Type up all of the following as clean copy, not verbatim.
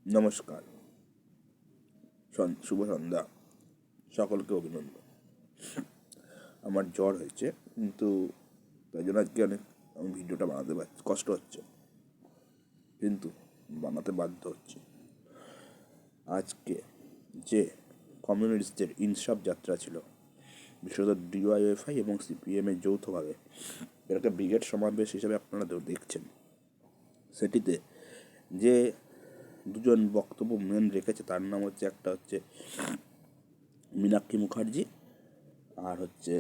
নমস্কার, শুভ সন্ধ্যা, সকলকে অভিনন্দন। আমার জ্বর হয়েছে, কিন্তু তাই জন্য আজকে আমি ভিডিওটা বানাতে কষ্ট হচ্ছে, কিন্তু বানাতে বাধ্য হচ্ছে। আজকে যে কমিউনিস্টদের ইনসাফ যাত্রা ছিল, বিশেষত ডিওয়াইএফআই এবং সিপিএমের যৌথভাবে, এটাকে ব্রিগেড সমাবেশ হিসেবে আপনারা দেখছেন। সেটিতে যে দুজন বক্তব্য মেন রেখেছে তার নাম হচ্ছে, একটা হচ্ছে মীনাক্ষী মুখার্জি, আর হচ্ছে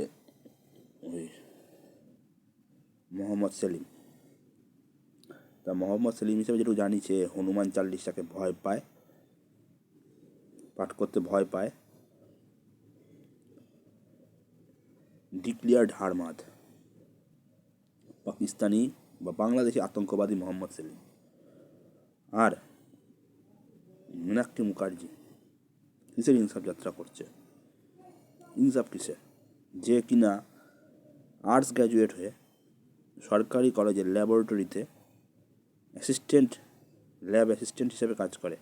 ওই মোহাম্মদ সেলিম। তা মোহাম্মদ সেলিম হিসেবে যেটুকু জানি, সে হনুমান চাল্লিশাকে ভয় পায়, পাঠ করতে ভয় পায়। ডিক্লিয়ার্ড হারমাদ পাকিস্তানি বা বাংলাদেশি আতঙ্কবাদী মোহাম্মদ সেলিম। আর মীনাক্ষী মুখার্জি কিসের ইনসাফ যাত্রা করছে? ইনসাফ কিসের? যে কিনা আর্টস গ্র্যাজুয়েট হয়ে সরকারি কলেজের ল্যাবরেটরিতে ল্যাব অ্যাসিস্ট্যান্ট হিসেবে কাজ করে,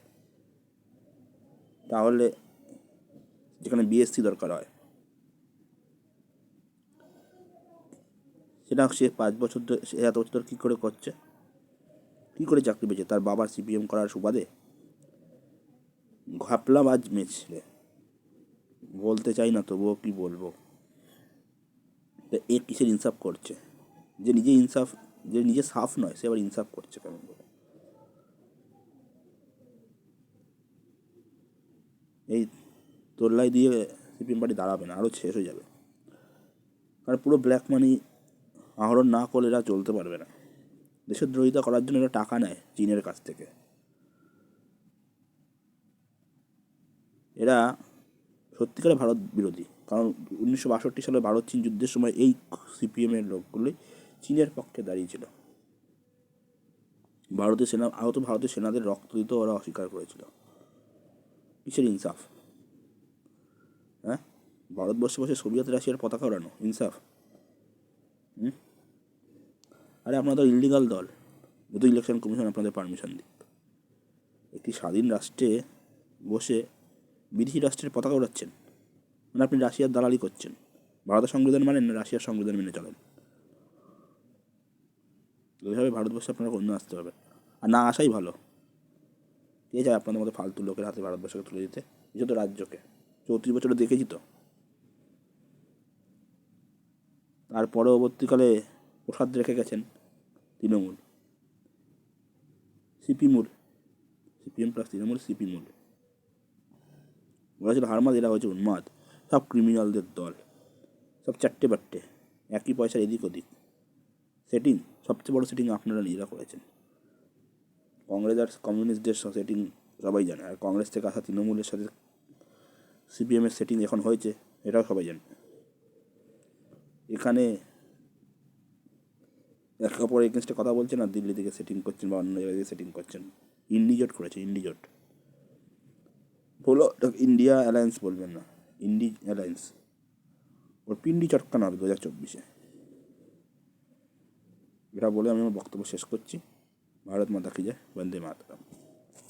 তাহলে যেখানে বিএসসি দরকার হয়, সেটা সে 5 বছর ধরে, সে এত বছর ধরে কী করে করছে? কী করে চাকরি পেয়েছে? তার বাবার সিপিএম করার সুবাদে? ঘাপলাবাজ মেয়ে ছেলে, বলতে চাই না, তবুও কি বলবো। তা এ কিসের ইনসাফ করছে? যে নিজে সাফ নয়, সে আবার ইনসাফ করছে কেমন করে? এই তোল্লাই দিয়ে সিপিএম পার্টি দাঁড়াবে না, আরও শেষ হয়ে যাবে। কারণ পুরো ব্ল্যাক মানি আহরণ না করলে এরা চলতে পারবে না। দেশের দ্রোহিতা করার জন্য এরা টাকা নেয় চীনের কাছ থেকে। এরা সত্যিকারে ভারত বিরোধী, কারণ 1962 সালে ভারত চীন যুদ্ধের সময় এই সিপিএমের লোকগুলি চীনের পক্ষে দাঁড়িয়েছিল। ভারতের সেনাদের রক্ত দিতেও ওরা অস্বীকার করেছিল। কিসের ইনসাফ? হ্যাঁ, ভারতবর্ষে বসে সোভিয়েত রাশিয়ার পতাকা ওড়ানো ইনসাফ? আরে আপনাদের ইলিগাল দল, যেহেতু ইলেকশন কমিশন আপনাদের পারমিশন দিক। একটি স্বাধীন রাষ্ট্রে বসে বিদেশি রাষ্ট্রের পতাকা ওড়াচ্ছেন, মানে আপনি রাশিয়ার দালালি করছেন। ভারতের সংবিধান মানেন না, রাশিয়ার সংবিধান মেনে চলেন। এইভাবে ভারতবর্ষে আপনারা অন্য আসতে হবে, আর না আসাই ভালো। কে চায় আপনাদের মতো ফালতু লোকের হাতে ভারতবর্ষকে তুলে দিতে, বিশেষত রাজ্যকে? 34 বছরে দেখেছি তো। আর পরবর্তীকালে প্রসাদ রেখে গেছেন তৃণমূল, সিপিএম প্লাস তৃণমূল, সিপিমূল। ওরা ছিল হারমাদ, এরা হয়েছে উন্মাদ। সব ক্রিমিনালদের দল, সব চারটে বাট্টে, একই পয়সার এদিক ওদিক। সেটিং, সবচেয়ে বড় সেটিং আপনারা নিজেরা করেছেন। কংগ্রেস আর কমিউনিস্টদের সেটিং সবাই জানে, আর কংগ্রেস থেকে আসা তৃণমূলের সাথে সিপিএমের সেটিং এখন হয়েছে, এটাও সবাই জানে। এখানে একে অপরের এগেনস্টে কথা বলছেন, আর দিল্লি থেকে সেটিং করছেন বা অন্য জায়গায় থেকে সেটিং করছেন। ইন্ডিজোট করেছে, ইন্ডিজোট বলো, ইন্ডিয়া অ্যালায়েন্স বলবেন না, ইন্ডি অ্যালায়েন্স। ওর পিন্ডি চটকানো হবে 2024-এ। এটা বলে আমি আমার বক্তব্য শেষ করছি। ভারত মাতা কি জয়, বন্দে মাতরম।